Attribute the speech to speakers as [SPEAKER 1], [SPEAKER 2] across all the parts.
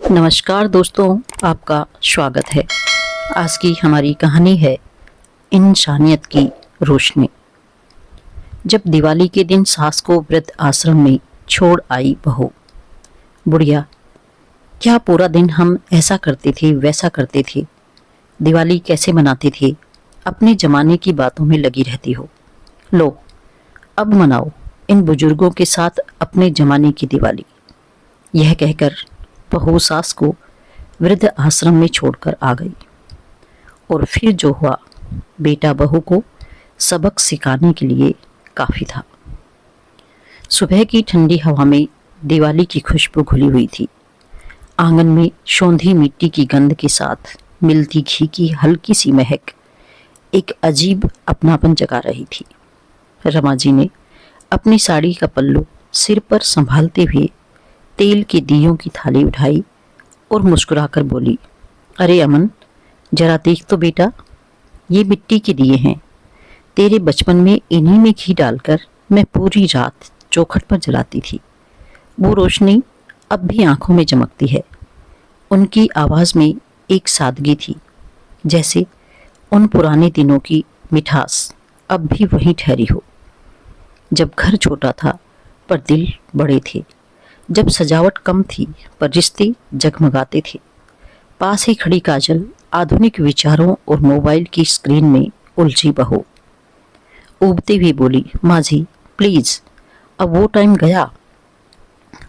[SPEAKER 1] नमस्कार दोस्तों, आपका स्वागत है। आज की हमारी कहानी है इंसानियत की रोशनी। जब दिवाली के दिन सास को वृद्ध आश्रम में छोड़ आई बहू। बुढ़िया, क्या पूरा दिन हम ऐसा करते थे वैसा करते थे, दिवाली कैसे मनाते थे, अपने जमाने की बातों में लगी रहती हो। लो, अब मनाओ इन बुजुर्गों के साथ अपने जमाने की दिवाली। यह कहकर बहू सास को वृद्ध आश्रम में छोड़कर आ गई। और फिर जो हुआ, बेटा बहू को सबक सिखाने के लिए काफी था। सुबह की ठंडी हवा में दिवाली की खुशबू घुली हुई थी। आंगन में शोंधी मिट्टी की गंध के साथ मिलती घी की हल्की सी महक एक अजीब अपनापन जगा रही थी। रमा जी ने अपनी साड़ी का पल्लू सिर पर संभालते हुए तेल के दियों की थाली उठाई और मुस्कुराकर बोली, अरे अमन, जरा देख तो बेटा, ये मिट्टी के दिए हैं। तेरे बचपन में इन्हीं में घी डालकर मैं पूरी रात चौखट पर जलाती थी। वो रोशनी अब भी आंखों में चमकती है। उनकी आवाज में एक सादगी थी, जैसे उन पुराने दिनों की मिठास अब भी वहीं ठहरी हो। जब घर छोटा था पर दिल बड़े थे, जब सजावट कम थी पर रिश्ते जगमगाते थे। पास ही खड़ी काजल आधुनिक विचारों और मोबाइल की स्क्रीन में उलझी बहू ऊबते हुए बोली, माँ जी प्लीज, अब वो टाइम गया।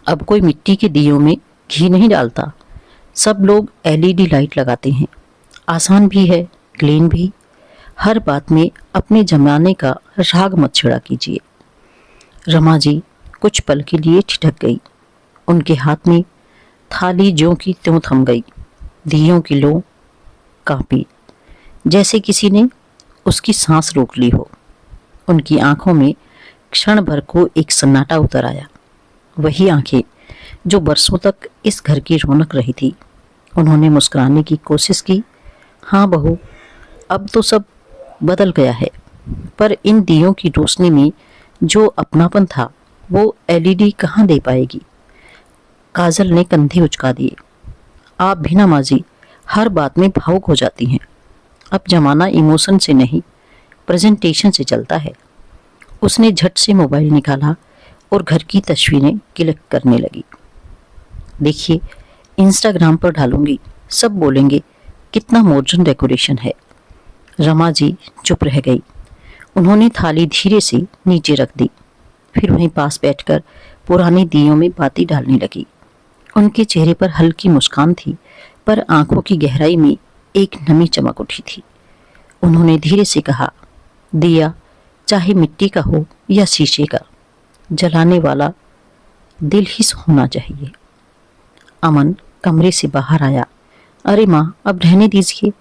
[SPEAKER 1] अब कोई मिट्टी के दियों में घी नहीं डालता। सब लोग एलईडी लाइट लगाते हैं। आसान भी है, क्लीन भी। हर बात में अपने जमाने का राग मत छिड़ा कीजिए। रमा जी कुछ पल के लिए ठिठक गई। उनके हाथ में थाली ज्यों की त्यों थम गई। दियों की लो कांपी, जैसे किसी ने उसकी सांस रोक ली हो। उनकी आंखों में क्षण भर को एक सन्नाटा उतर आया। वही आंखें जो बरसों तक इस घर की रौनक रही थी। उन्होंने मुस्कुराने की कोशिश की। हाँ बहू, अब तो सब बदल गया है, पर इन दियों की रोशनी में जो अपनापन था वो एलईडी कहाँ दे पाएगी। काजल ने कंधे उचका दिए। आप भी ना माँ जी हर बात में भावुक हो जाती हैं। अब जमाना इमोशन से नहीं, प्रेजेंटेशन से चलता है। उसने झट से मोबाइल निकाला और घर की तस्वीरें क्लिक करने लगी। देखिए, इंस्टाग्राम पर डालूंगी, सब बोलेंगे कितना मॉडर्न डेकोरेशन है। रमा जी चुप रह गई। उन्होंने थाली धीरे से नीचे रख दी, फिर वहीं पास बैठकर पुराने दियों में बाती डालने लगी। उनके चेहरे पर हल्की मुस्कान थी, पर आंखों की गहराई में एक नमी चमक उठी थी। उन्होंने धीरे से कहा, दिया चाहे मिट्टी का हो या शीशे का, जलाने वाला दिल ही होना चाहिए। अमन कमरे से बाहर आया। अरे माँ, अब रहने दीजिए,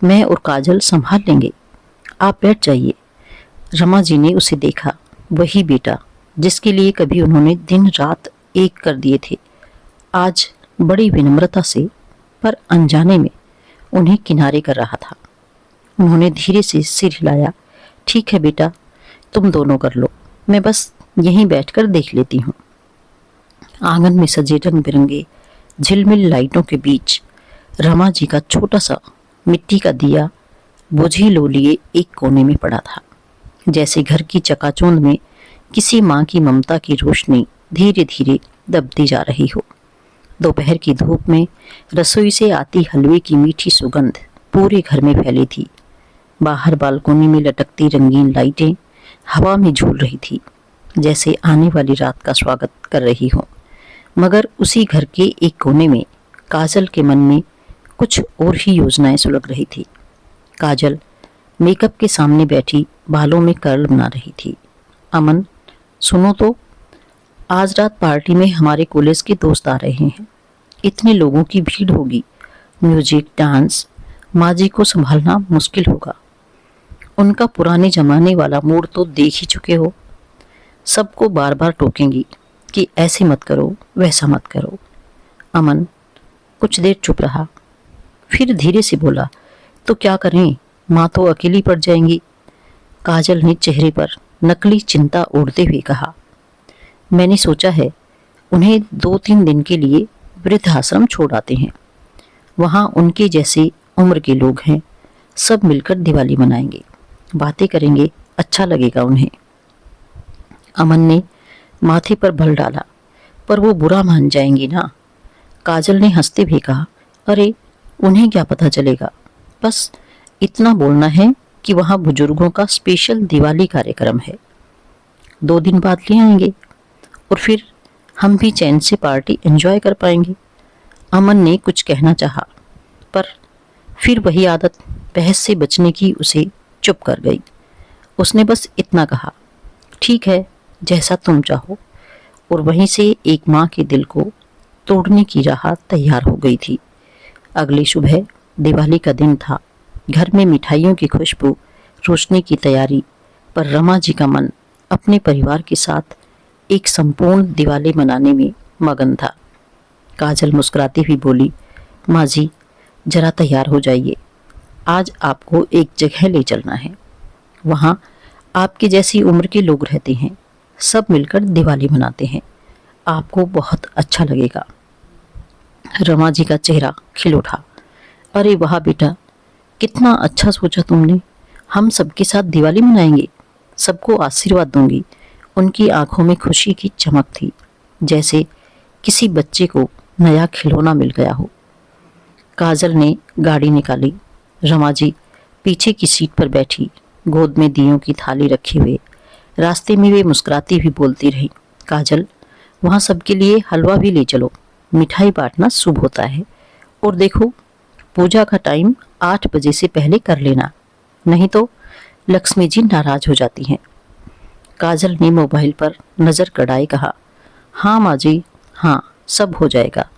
[SPEAKER 1] मैं और काजल संभाल लेंगे, आप बैठ जाइए। रमा जी ने उसे देखा। वही बेटा जिसके लिए कभी उन्होंने दिन रात एक कर दिए थे, आज बड़ी विनम्रता से पर अनजाने में उन्हें किनारे कर रहा था। उन्होंने धीरे से सिर हिलाया। ठीक है बेटा, तुम दोनों कर लो, मैं बस यहीं बैठकर देख लेती हूँ। आंगन में सजे रंग बिरंगे झिलमिल लाइटों के बीच रमा जी का छोटा सा मिट्टी का दिया बोझी लो लिए एक कोने में पड़ा था, जैसे घर की चकाचौंध में किसी माँ की ममता की रोशनी धीरे धीरे दबती जा रही हो। दोपहर की धूप में रसोई से आती हलवे की मीठी सुगंध पूरे घर में फैली थी। बाहर बालकोनी में लटकती रंगीन लाइटें हवा में झूल रही थी, जैसे आने वाली रात का स्वागत कर रही हो। मगर उसी घर के एक कोने में काजल के मन में कुछ और ही योजनाएं सुलग रही थी। काजल मेकअप के सामने बैठी बालों में कर्ल बना रही थी। अमन, सुनो तो, आज रात पार्टी में हमारे कॉलेज के दोस्त आ रहे हैं। इतने लोगों की भीड़ होगी, म्यूजिक, डांस, माँ जी को संभालना मुश्किल होगा। उनका पुराने जमाने वाला मूड तो देख ही चुके हो। सबको बार बार टोकेंगी कि ऐसे मत करो, वैसा मत करो। अमन कुछ देर चुप रहा, फिर धीरे से बोला, तो क्या करें, माँ तो अकेली पड़ जाएंगी। काजल ने चेहरे पर नकली चिंता ओढ़ते हुए कहा, मैंने सोचा है उन्हें 2-3 दिन के लिए वृद्धाश्रम छोड़ आते हैं। वहाँ उनके जैसे उम्र के लोग हैं, सब मिलकर दिवाली मनाएंगे, बातें करेंगे, अच्छा लगेगा उन्हें। अमन ने माथे पर बल डाला, पर वो बुरा मान जाएंगी ना। काजल ने हंसते हुए कहा, अरे उन्हें क्या पता चलेगा, बस इतना बोलना है कि वहाँ बुजुर्गों का स्पेशल दिवाली कार्यक्रम है, 2 दिन बाद ले आएंगे और फिर हम भी चैन से पार्टी एंजॉय कर पाएंगे। अमन ने कुछ कहना चाहा, पर फिर वही आदत बहस से बचने की उसे चुप कर गई। उसने बस इतना कहा, ठीक है, जैसा तुम चाहो, और वहीं से एक माँ के दिल को तोड़ने की राह तैयार हो गई थी। अगली सुबह दिवाली का दिन था। घर में मिठाइयों की खुशबू, रोशनी की तैयारी, पर रमा जी का मन अपने परिवार के साथ एक संपूर्ण दिवाली मनाने में मगन था। काजल मुस्कुराती हुई बोली, माँ जी जरा तैयार हो जाइए, आज आपको एक जगह ले चलना है। वहाँ आपके जैसी उम्र के लोग रहते हैं, सब मिलकर दिवाली मनाते हैं, आपको बहुत अच्छा लगेगा। रमा जी का चेहरा खिल उठा, अरे वाह बेटा, कितना अच्छा सोचा तुमने, हम सबके साथ दिवाली मनाएंगे, सबको आशीर्वाद दूंगी। उनकी आंखों में खुशी की चमक थी, जैसे किसी बच्चे को नया खिलौना मिल गया हो। काजल ने गाड़ी निकाली। रमा जी पीछे की सीट पर बैठी, गोद में दियों की थाली रखे हुए। रास्ते में वे मुस्कुराती हुई बोलती रही, काजल वहाँ सबके लिए हलवा भी ले चलो, मिठाई बांटना शुभ होता है, और देखो पूजा का टाइम 8 बजे से पहले कर लेना, नहीं तो लक्ष्मी जी नाराज हो जाती हैं। काजल ने मोबाइल पर नजर गड़ाए कहा, हाँ माँ जी, हाँ सब हो जाएगा।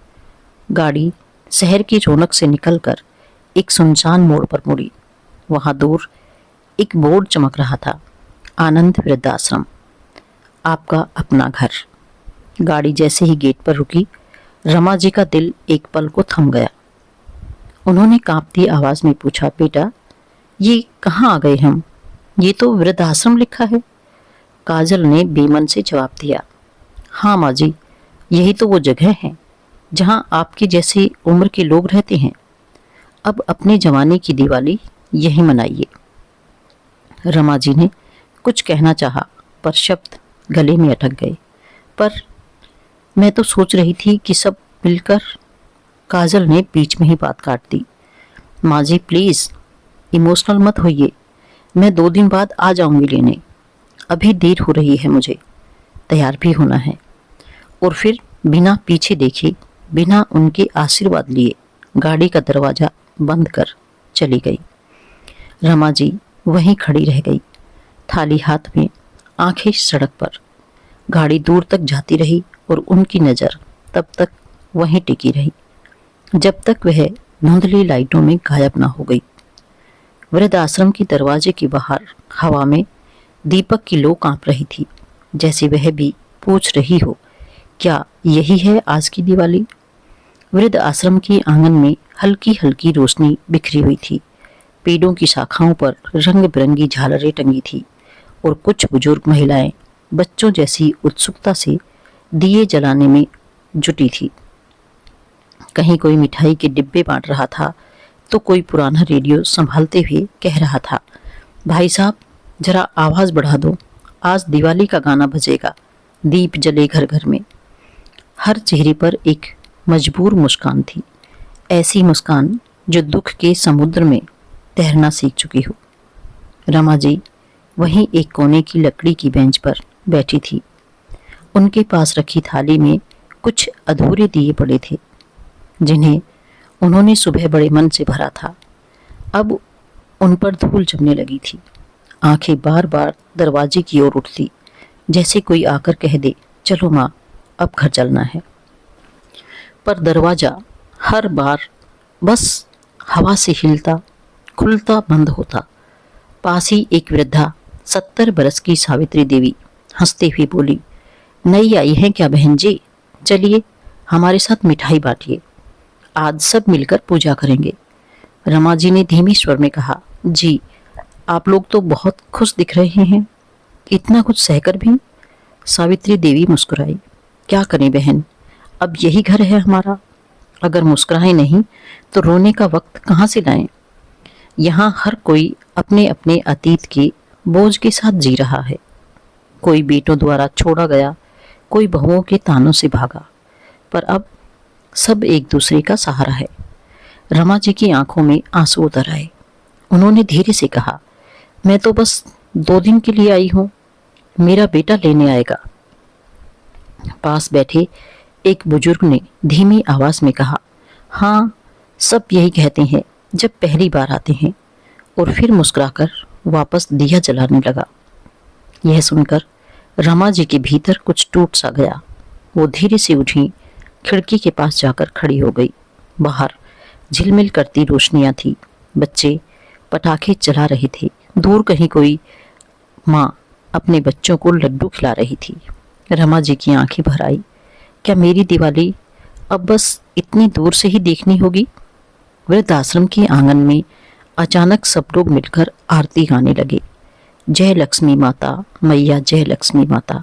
[SPEAKER 1] गाड़ी शहर की रौनक से निकलकर एक सुनसान मोड़ पर मुड़ी। वहां दूर एक बोर्ड चमक रहा था, आनंद वृद्धाश्रम, आपका अपना घर। गाड़ी जैसे ही गेट पर रुकी, रमा जी का दिल एक पल को थम गया। उन्होंने कांपती आवाज में पूछा, बेटा ये कहाँ आ गए हम, ये तो वृद्धाश्रम लिखा है। काजल ने बेमन से जवाब दिया, हाँ माँ जी, यही तो वो जगह है जहाँ आपके जैसे उम्र के लोग रहते हैं। अब अपने जमाने की दिवाली यही मनाइए। रमा जी ने कुछ कहना चाहा, पर शब्द गले में अटक गए। पर मैं तो सोच रही थी कि सब मिलकर। काजल ने बीच में ही बात काट दी, माँ जी प्लीज इमोशनल मत होइए, मैं 2 दिन बाद आ जाऊंगी लेने, अभी देर हो रही है, मुझे तैयार भी होना है। और फिर बिना पीछे देखे, बिना उनके आशीर्वाद लिए गाड़ी का दरवाजा बंद कर चली गई। रमा जी वहीं खड़ी रह गई, थाली हाथ में, आंखें सड़क पर। गाड़ी दूर तक जाती रही और उनकी नज़र तब तक वहीं टिकी रही जब तक वह धुंधली लाइटों में गायब ना हो गई। वृद्धाश्रम की दरवाजे के बाहर हवा में दीपक की लो कांप रही थी, जैसे वह भी पूछ रही हो, क्या यही है आज की दिवाली। वृद्ध आश्रम के आंगन में हल्की हल्की रोशनी बिखरी हुई थी, पेड़ों की शाखाओं पर रंग बिरंगी झालरें टंगी थी, और कुछ बुजुर्ग महिलाएं बच्चों जैसी उत्सुकता से दिए जलाने में जुटी थी। कहीं कोई मिठाई के डिब्बे बांट रहा था, तो कोई पुराना रेडियो संभालते हुए कह रहा था, भाई साहब जरा आवाज बढ़ा दो, आज दिवाली का गाना बजेगा, दीप जले घर घर में। हर चेहरे पर एक मजबूर मुस्कान थी, ऐसी मुस्कान जो दुख के समुद्र में तैरना सीख चुकी हो। रमा जी वहीं एक कोने की लकड़ी की बेंच पर बैठी थी। उनके पास रखी थाली में कुछ अधूरे दिए पड़े थे, जिन्हें उन्होंने सुबह बड़े मन से भरा था। अब उन पर धूल जमने लगी थी। आंखें बार बार दरवाजे की ओर उठती, जैसे कोई आकर कह दे, चलो माँ अब घर चलना है। पर दरवाजा हर बार बस हवा से हिलता खुलता बंद होता। पास ही एक वृद्धा 70 बरस की सावित्री देवी हंसते हुए बोली, नई आई हैं क्या बहन जी, चलिए हमारे साथ मिठाई बांटिए, आज सब मिलकर पूजा करेंगे। रमा जी ने धीमी स्वर में कहा, जी आप लोग तो बहुत खुश दिख रहे हैं, इतना कुछ सहकर भी। सावित्री देवी मुस्कुराई, क्या करें बहन, अब यही घर है हमारा, अगर मुस्कुराए नहीं तो रोने का वक्त कहाँ से लाएं? यहाँ हर कोई अपने अपने अतीत के बोझ के साथ जी रहा है। कोई बेटों द्वारा छोड़ा गया, कोई बहुओं के तानों से भागा, पर अब सब एक दूसरे का सहारा है। रमा जी की आंखों में आंसू उतर आए। उन्होंने धीरे से कहा, मैं तो बस 2 दिन के लिए आई हूँ, मेरा बेटा लेने आएगा। पास बैठे एक बुजुर्ग ने धीमी आवाज में कहा, हाँ, सब यही कहते हैं जब पहली बार आते हैं, और फिर मुस्कुराकर वापस दिया जलाने लगा। यह सुनकर रमा जी के भीतर कुछ टूट सा गया। वो धीरे से उठी, खिड़की के पास जाकर खड़ी हो गई। बाहर झिलमिल करती रोशनियां थी, बच्चे पटाखे चला रहे थे। दूर कहीं कोई माँ अपने बच्चों को लड्डू खिला रही थी। रमा जी की आंखें भर आई। क्या मेरी दिवाली अब बस इतनी दूर से ही देखनी होगी? वृद्धाश्रम के आंगन में अचानक सब लोग मिलकर आरती गाने लगे। जय लक्ष्मी माता, मैया जय लक्ष्मी माता।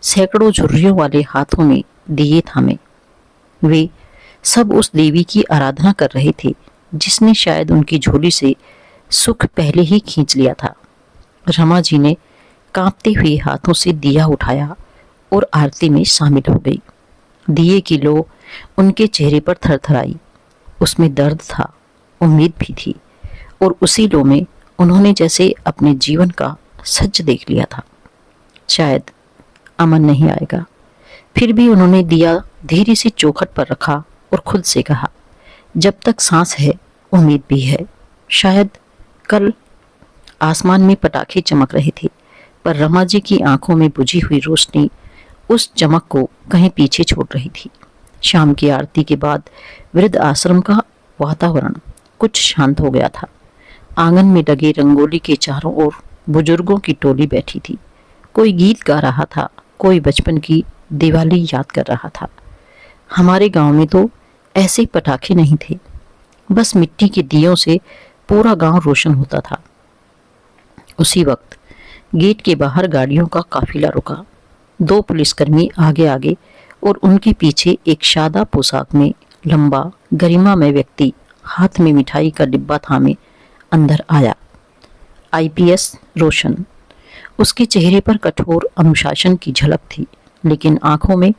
[SPEAKER 1] सैकड़ों झुर्रियों वाले हाथों में दिए थामे वे सब उस देवी की आराधना कर रहे थे जिसने शायद उनकी झोली से सुख पहले ही खींच लिया था। रमा जी ने कांपते हुए हाथों से दिया उठाया और आरती में शामिल हो गई। दिए की लो उनके चेहरे पर थरथराई। उसमें दर्द था, उम्मीद भी थी, और उसी लो में उन्होंने जैसे अपने जीवन का सच देख लिया था। शायद अमन नहीं आएगा। फिर भी उन्होंने दिया धीरे से चौखट पर रखा और खुद से कहा, जब तक सांस है उम्मीद भी है। शायद कल आसमान में पटाखे चमक रहे थे, पर रमा जी की आंखों में बुझी हुई रोशनी उस चमक को कहीं पीछे छोड़ रही थी। शाम की आरती के बाद वृद्ध आश्रम का वातावरण कुछ शांत हो गया था। आंगन में लगे रंगोली के चारों ओर बुजुर्गों की टोली बैठी थी। कोई गीत गा रहा था, कोई बचपन की दिवाली याद कर रहा था। हमारे गांव में तो ऐसे पटाखे नहीं थे, बस मिट्टी के दियों से पूरा गांव रोशन होता था। उसी वक्त गेट के बाहर गाड़ियों का काफिला रुका। 2 पुलिसकर्मी आगे आगे और उनके पीछे एक सादा पोशाक में लंबा गरिमा में व्यक्ति हाथ में मिठाई का डिब्बा थामे अंदर आया। आईपीएस रोशन। उसके चेहरे पर कठोर अनुशासन की झलक थी, लेकिन आंखों में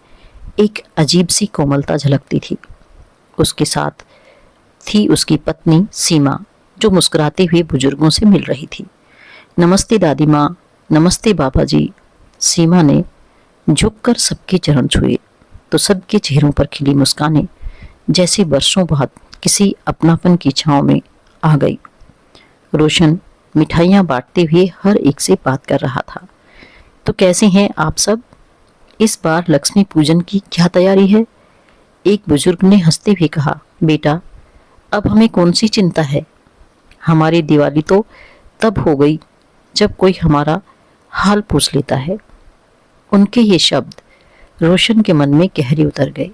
[SPEAKER 1] एक अजीब सी कोमलता झलकती थी। उसके साथ थी उसकी पत्नी सीमा, जो मुस्कुराते हुए बुजुर्गों से मिल रही थी। नमस्ते दादी माँ, नमस्ते बाबा जी। सीमा ने झुककर सबके चरण छुए तो सबके चेहरों पर खिली मुस्कानें जैसे वर्षों बाद किसी अपनापन की छांव में आ गई। रोशन मिठाइयाँ बांटते हुए हर एक से बात कर रहा था। तो कैसे हैं आप सब? इस बार लक्ष्मी पूजन की क्या तैयारी है? एक बुजुर्ग ने हंसते हुए कहा, बेटा, अब हमें कौन सी चिंता है? हमारी दिवाली तो तब हो गई जब कोई हमारा हाल पूछ लेता है। उनके ये शब्द रोशन के मन में गहरे उतर गए।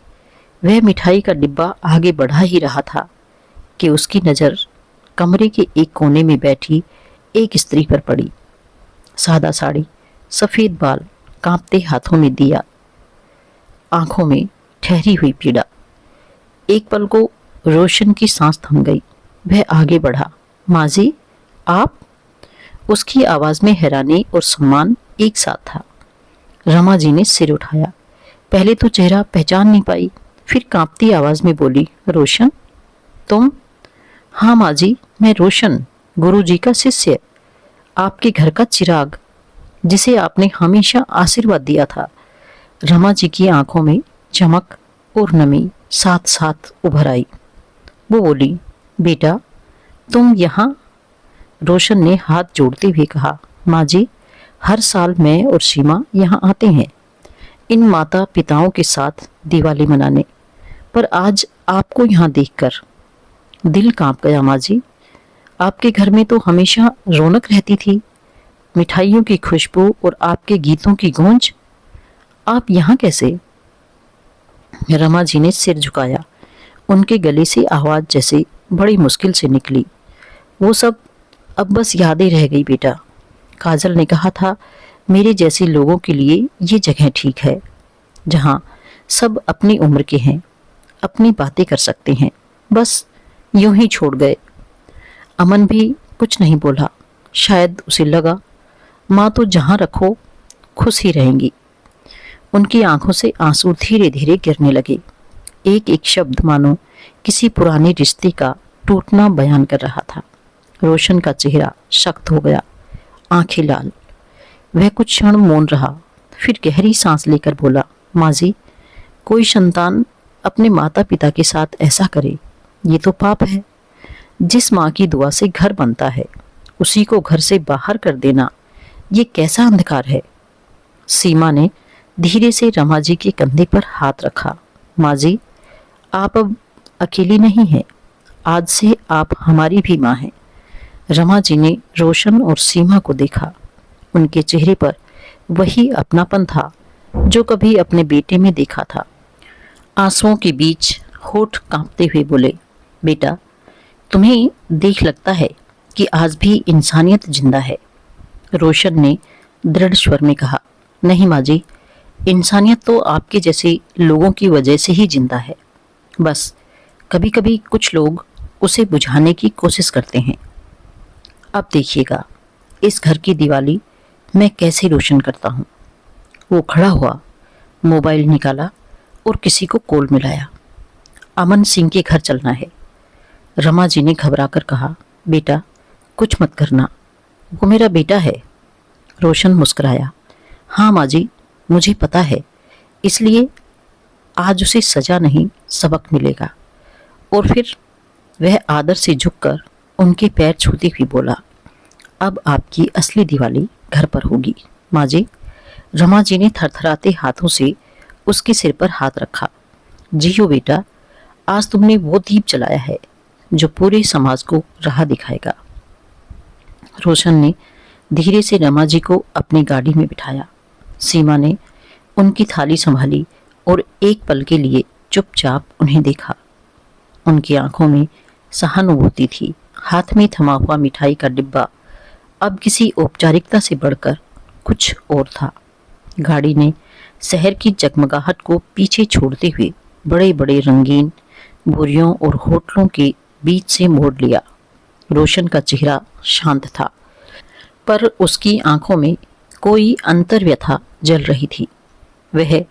[SPEAKER 1] वह मिठाई का डिब्बा आगे बढ़ा ही रहा था कि उसकी नज़र कमरे के एक कोने में बैठी एक स्त्री पर पड़ी। सादा साड़ी, सफ़ेद बाल, कांपते हाथों में दिया, आंखों में ठहरी हुई पीड़ा। एक पल को रोशन की सांस थम गई। वह आगे बढ़ा। माँ जी, आप? उसकी आवाज़ में हैरानी और सम्मान एक साथ था। रमा जी ने सिर उठाया। पहले तो चेहरा पहचान नहीं पाई, फिर कांपती आवाज़ में बोली, रोशन, तुम? हाँ माँ जी, मैं रोशन, गुरु जी का शिष्य, आपके घर का चिराग, जिसे आपने हमेशा आशीर्वाद दिया था। रमा जी की आंखों में चमक और नमी साथ साथ उभर आई। वो बोली, बेटा, तुम यहाँ? रोशन ने हाथ जोड़ते हुए कहा, माँ जी, हर साल मैं और सीमा यहाँ आते हैं इन माता पिताओं के साथ दिवाली मनाने, पर आज आपको यहाँ देखकर दिल कांप गया। माँ जी, आपके घर में तो हमेशा रौनक रहती थी, मिठाइयों की खुशबू और आपके गीतों की गूंज। आप यहाँ कैसे? रमा जी ने सिर झुकाया। उनके गले से आवाज़ जैसे बड़ी मुश्किल से निकली, वो सब अब बस यादें रह गई बेटा। काजल ने कहा था, मेरे जैसे लोगों के लिए ये जगह ठीक है, जहाँ सब अपनी उम्र के हैं। अपनी बातें कर सकते हैं। बस यूं ही छोड़ गए। अमन भी कुछ नहीं बोला। शायद उसे लगा माँ तो जहाँ रखो खुश ही रहेंगी। उनकी आंखों से आंसू धीरे धीरे गिरने लगे। एक एक शब्द मानो किसी पुराने रिश्ते का टूटना बयान कर रहा था। रोशन का चेहरा सख्त हो गया, आंखें लाल। वह कुछ क्षण मौन रहा, फिर गहरी सांस लेकर बोला, माँ जी, कोई संतान अपने माता पिता के साथ ऐसा करे, ये तो पाप है। जिस माँ की दुआ से घर बनता है, उसी को घर से बाहर कर देना, ये कैसा अंधकार है। सीमा ने धीरे से रमा जी के कंधे पर हाथ रखा। माँ जी, आप अब अकेली नहीं हैं। आज से आप हमारी भी माँ हैं। रमा जी ने रोशन और सीमा को देखा। उनके चेहरे पर वही अपनापन था जो कभी अपने बेटे में देखा था। आंसुओं के बीच होठ कांपते हुए बोले, बेटा, तुम्हें देख लगता है कि आज भी इंसानियत जिंदा है। रोशन ने दृढ़ स्वर में कहा, नहीं माँ जी, इंसानियत तो आपके जैसे लोगों की वजह से ही जिंदा है। बस कभी कभी कुछ लोग उसे बुझाने की कोशिश करते हैं। अब देखिएगा इस घर की दिवाली मैं कैसे रोशन करता हूँ। वो खड़ा हुआ, मोबाइल निकाला और किसी को कॉल मिलाया। अमन सिंह के घर चलना है। रमा जी ने घबराकर कहा, बेटा कुछ मत करना, वो मेरा बेटा है। रोशन मुस्कुराया, हाँ माँ जी, मुझे पता है, इसलिए आज उसे सजा नहीं सबक मिलेगा। और फिर वह आदर से झुककर उनके पैर छूते हुए बोला, अब आपकी असली दिवाली घर पर होगी माँ जी। रमा जी ने थरथराते हाथों से उसके सिर पर हाथ रखा। जियो बेटा, आज तुमने वो दीप जलाया है जो पूरे समाज को राह दिखाएगा। रोशन ने धीरे से रमा जी को अपनी गाड़ी में बिठाया। सीमा ने उनकी थाली संभाली और एक पल के लिए चुपचाप उन्हें देखा। उनकी आंखों में सहानुभूति थी। हाथ में थमा हुआ मिठाई का डिब्बा अब किसी औपचारिकता से बढ़कर कुछ और था। गाड़ी ने शहर की जगमगाहट को पीछे छोड़ते हुए बड़े बड़े रंगीन बोरियों और होटलों के बीच से मोड़ लिया। रोशन का चेहरा शांत था, पर उसकी आंखों में कोई अंतर्व्यथा जल रही थी। वह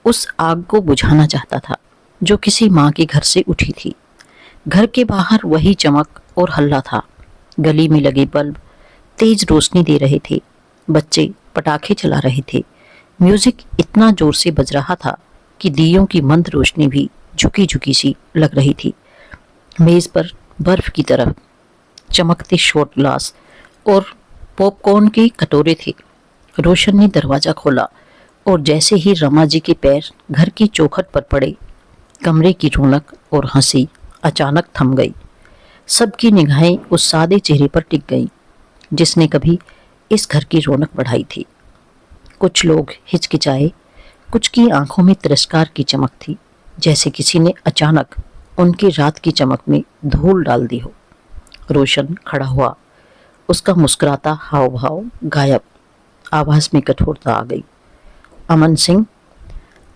[SPEAKER 1] उस आग को बुझाना चाहता था जो किसी माँ के घर से उठी थी। घर के बाहर वही चमक और हल्ला था। गली में लगे बल्ब तेज रोशनी दे रहे थे। बच्चे पटाखे चला रहे थे। म्यूजिक इतना जोर से बज रहा था कि दियों की मंद रोशनी भी झुकी झुकी सी लग रही थी। मेज पर बर्फ की तरफ चमकते शॉट ग्लास और पॉपकॉर्न के कटोरे थे। रोशन ने दरवाजा खोला और जैसे ही रमा जी के पैर घर की चौखट पर पड़े, कमरे की रौनक और हंसी अचानक थम गई। सबकी निगाहें उस सादे चेहरे पर टिक गईं जिसने कभी इस घर की रौनक बढ़ाई थी। कुछ लोग हिचकिचाए, कुछ की आंखों में तिरस्कार की चमक थी, जैसे किसी ने अचानक उनकी रात की चमक में धूल डाल दी हो। रोशन खड़ा हुआ, उसका मुस्कुराता हाव भाव गायब। आवाज में कठोरता आ गई। अमन सिंह।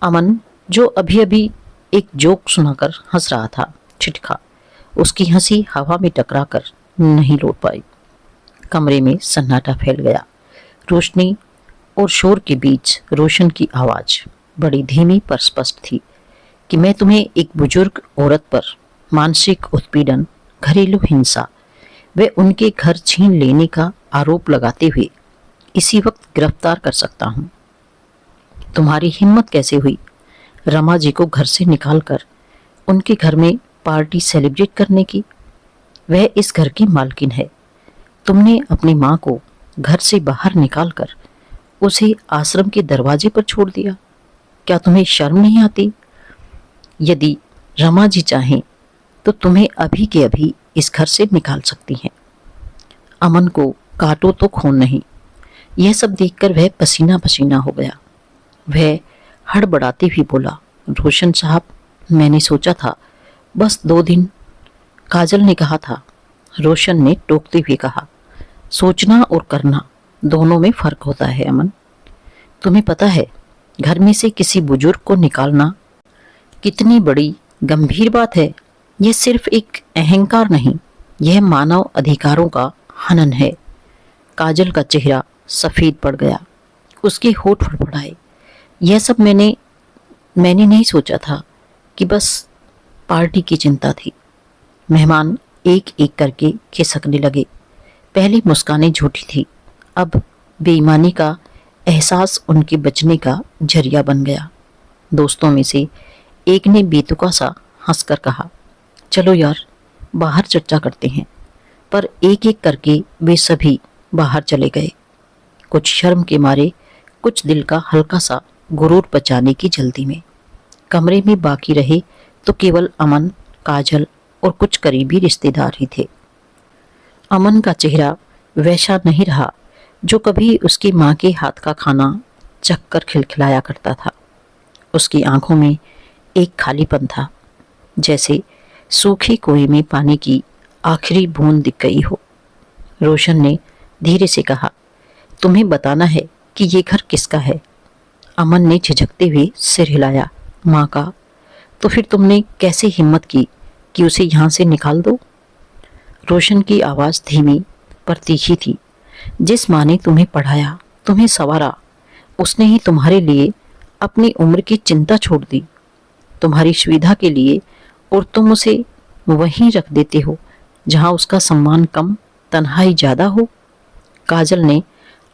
[SPEAKER 1] अमन, जो अभी अभी एक जोक सुनाकर हंस रहा था, छिटका। उसकी हंसी हवा में टकराकर नहीं लौट पाई। कमरे में सन्नाटा फैल गया। रोशनी और शोर के बीच रोशन की आवाज बड़ी धीमी पर स्पष्ट थी कि मैं तुम्हें एक बुजुर्ग औरत पर मानसिक उत्पीड़न, घरेलू हिंसा व उनके घर छीन लेने का आरोप लगाते हुए इसी वक्त गिरफ्तार कर सकता हूँ। तुम्हारी हिम्मत कैसे हुई रमा जी को घर से निकालकर उनके घर में पार्टी सेलिब्रेट करने की? वह इस घर की मालकिन है। तुमने अपनी माँ को घर से बाहर निकालकर उसे आश्रम के दरवाजे पर छोड़ दिया। क्या तुम्हें शर्म नहीं आती? यदि रमा जी चाहें तो तुम्हें अभी के अभी इस घर से निकाल सकती हैं। अमन को काटो तो खून नहीं। यह सब देखकर वह पसीना पसीना हो गया। वह हड़बड़ाते हुए बोला, रोशन साहब, मैंने सोचा था बस 2 दिन। काजल ने कहा था। रोशन ने टोकते हुए कहा, सोचना और करना दोनों में फर्क होता है अमन। तुम्हें पता है घर में से किसी बुजुर्ग को निकालना कितनी बड़ी गंभीर बात है। यह सिर्फ एक अहंकार नहीं, यह मानव अधिकारों का हनन है। काजल का चेहरा सफेद पड़ गया, उसके होठ फड़फड़ाए। यह सब मैंने नहीं सोचा था कि बस पार्टी की चिंता थी। मेहमान एक एक करके खिसकने लगे। पहली मुस्कानें झूठी थी, अब बेईमानी का एहसास उनके बचने का जरिया बन गया। दोस्तों में से एक ने बेतुका सा हंसकर कहा, चलो यार, बाहर चर्चा करते हैं। पर एक एक करके वे सभी बाहर चले गए, कुछ शर्म के मारे, कुछ दिल का हल्का सा गुरूर बचाने की जल्दी में। कमरे में बाकी रहे तो केवल अमन, काजल और कुछ करीबी रिश्तेदार ही थे। अमन का चेहरा वैसा नहीं रहा जो कभी उसकी माँ के हाथ का खाना चखकर खिलखिलाया करता था। उसकी आंखों में एक खालीपन था, जैसे सूखे कुएं में पानी की आखिरी बूंद दिख गई हो। रोशन ने धीरे से कहा, तुम्हें बताना है कि ये घर किसका है? अमन ने झिझकते हुए सिर हिलाया। माँ का। तो फिर तुमने कैसे हिम्मत की कि उसे यहाँ से निकाल दो? रोशन की आवाज़ धीमी पर तीखी थी। जिस माँ ने तुम्हें पढ़ाया, तुम्हें संवारा, उसने ही तुम्हारे लिए अपनी उम्र की चिंता छोड़ दी, तुम्हारी सुविधा के लिए, और तुम उसे वहीं रख देते हो जहाँ उसका सम्मान कम, तन्हाई ज़्यादा हो। काजल ने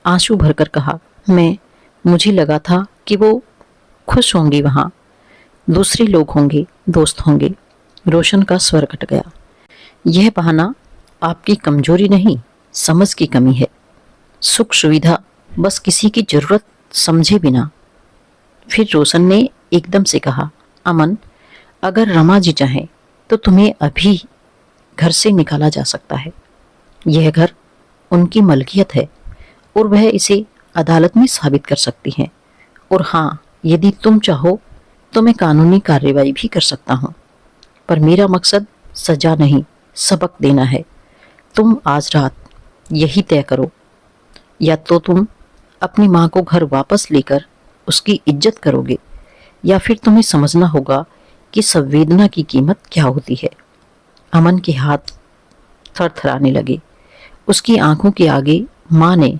[SPEAKER 1] आंसू भरकर कहा, मुझे लगा था कि वो खुश होंगी, वहाँ दूसरे लोग होंगे, दोस्त होंगे। रोशन का स्वर कट गया। यह बहाना आपकी कमजोरी नहीं, समझ की कमी है। सुख सुविधा बस किसी की जरूरत समझे बिना। फिर रोशन ने एकदम से कहा, अमन, अगर रमा जी चाहें तो तुम्हें अभी घर से निकाला जा सकता है। यह घर उनकी मलकियत है और वह इसे अदालत में साबित कर सकती हैं। और हाँ, यदि तुम चाहो तो मैं कानूनी कार्रवाई भी कर सकता हूँ। पर मेरा मकसद सजा नहीं, सबक देना है। तुम आज रात यही तय करो, या तो तुम अपनी माँ को घर वापस लेकर उसकी इज्जत करोगे, या फिर तुम्हें समझना होगा कि संवेदना की कीमत क्या होती है। अमन के हाथ थरथराने लगे। उसकी आंखों के आगे माँ ने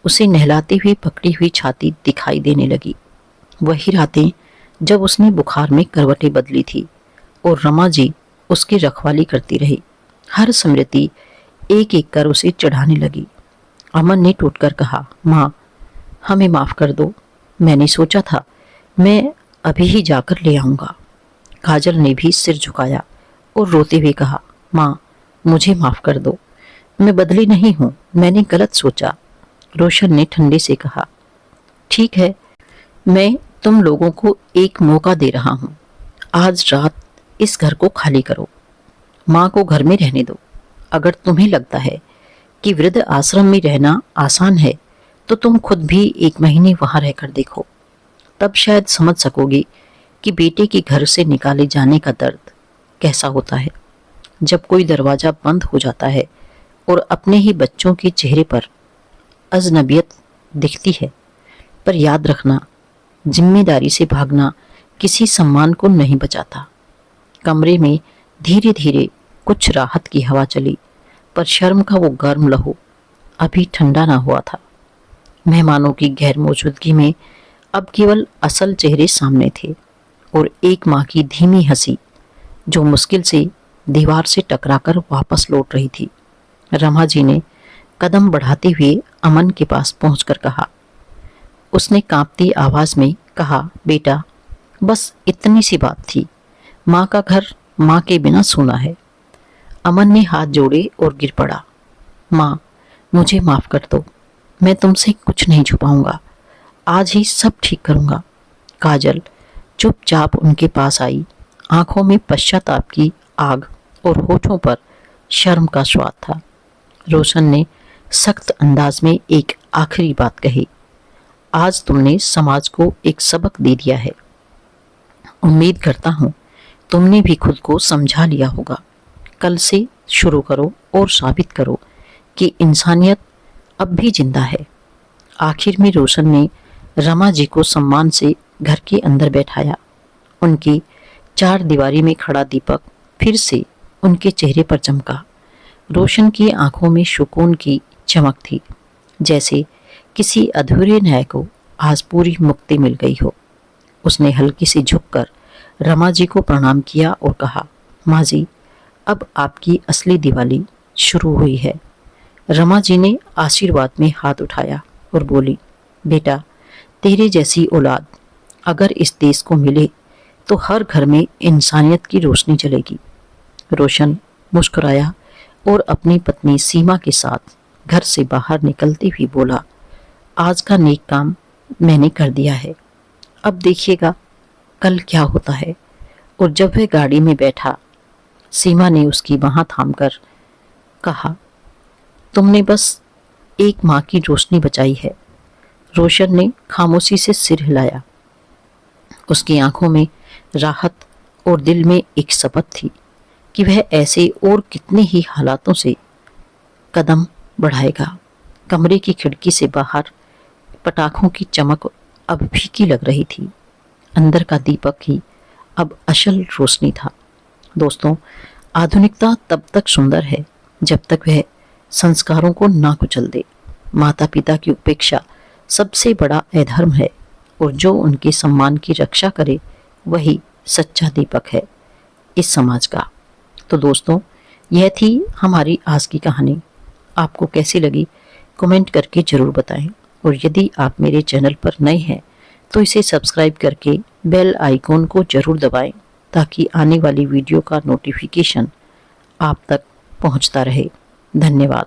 [SPEAKER 1] उसे नहलाते हुए पकड़ी हुई छाती दिखाई देने लगी। वही रातें जब उसने बुखार में करवटें बदली थी और रमा जी उसकी रखवाली करती रही। हर स्मृति एक एक कर उसे चढ़ाने लगी। अमन ने टूटकर कहा, माँ, हमें माफ कर दो। मैंने सोचा था मैं अभी ही जाकर ले आऊंगा। काजल ने भी सिर झुकाया और रोते हुए कहा, माँ, मुझे माफ कर दो, मैं बदली नहीं हूँ, मैंने गलत सोचा। रोशन ने ठंडे से कहा, ठीक है, मैं तुम लोगों को एक मौका दे रहा हूँ। आज रात इस घर को खाली करो, माँ को घर में रहने दो। अगर तुम्हें लगता है कि वृद्ध आश्रम में रहना आसान है तो तुम खुद भी 1 महीने वहां रहकर देखो, तब शायद समझ सकोगे कि बेटे के घर से निकाले जाने का दर्द कैसा होता है। जब कोई दरवाजा बंद हो जाता है और अपने ही बच्चों के चेहरे पर अजनबियत दिखती है। पर याद रखना, जिम्मेदारी से भागना किसी सम्मान को नहीं बचाता। कमरे में धीरे धीरे कुछ राहत की हवा चली, पर शर्म का वो गर्म लहू अभी ठंडा ना हुआ था। मेहमानों की गैर मौजूदगी में अब केवल असल चेहरे सामने थे और एक माँ की धीमी हंसी जो मुश्किल से दीवार से टकराकर वापस लौट रही थी। रमा जी ने कदम बढ़ाते हुए अमन के पास पहुंचकर कहा, उसने कांपती आवाज में कहा, बेटा, बस इतनी सी बात थी। माँ का घर माँ के बिना सूना है। अमन ने हाथ जोड़े और गिर पड़ा। माँ, मुझे माफ कर दो, मैं तुमसे कुछ नहीं छुपाऊंगा, आज ही सब ठीक करूंगा। काजल चुपचाप उनके पास आई, आंखों में पश्चाताप की आग और होठों पर शर्म का स्वाद था। रोशन ने सख्त अंदाज में एक आखिरी बात कही, आज तुमने समाज को एक सबक दे दिया है। उम्मीद करता हूँ तुमने भी खुद को समझा लिया होगा। कल से शुरू करो और साबित करो कि इंसानियत अब भी जिंदा है। आखिर में रोशन ने रमा जी को सम्मान से घर के अंदर बैठाया। उनके चार दीवारी में खड़ा दीपक फिर से उनके चेहरे पर चमका। रोशन की आंखों में सुकून की चमक थी, जैसे किसी अधूरे न्याय को आज पूरी मुक्ति मिल गई हो। उसने हल्की सी झुककर रमा जी को प्रणाम किया और कहा, माँ जी, अब आपकी असली दिवाली शुरू हुई है। रमा जी ने आशीर्वाद में हाथ उठाया और बोली, बेटा, तेरे जैसी औलाद अगर इस देश को मिले तो हर घर में इंसानियत की रोशनी जलेगी। रोशन मुस्कुराया और अपनी पत्नी सीमा के साथ घर से बाहर निकलते हुए बोला, आज का नेक काम मैंने कर दिया है, अब देखिएगा कल क्या होता है। और जब वह गाड़ी में बैठा, सीमा ने उसकी बांह थामकर कहा, तुमने बस एक माँ की रोशनी बचाई है। रोशन ने खामोशी से सिर हिलाया। उसकी आंखों में राहत और दिल में एक शपथ थी कि वह ऐसे और कितने ही हालातों से कदम बढ़ाएगा। कमरे की खिड़की से बाहर पटाखों की चमक अब फीकी लग रही थी। अंदर का दीपक ही अब असल रोशनी था। दोस्तों, आधुनिकता तब तक सुंदर है जब तक वह संस्कारों को ना कुचल दे। माता पिता की उपेक्षा सबसे बड़ा अधर्म है और जो उनके सम्मान की रक्षा करे वही सच्चा दीपक है इस समाज का। तो दोस्तों, यह थी हमारी आज की कहानी। आपको कैसी लगी कमेंट करके जरूर बताएं, और यदि आप मेरे चैनल पर नए हैं तो इसे सब्सक्राइब करके बेल आइकॉन को जरूर दबाएं ताकि आने वाली वीडियो का नोटिफिकेशन आप तक पहुंचता रहे। धन्यवाद।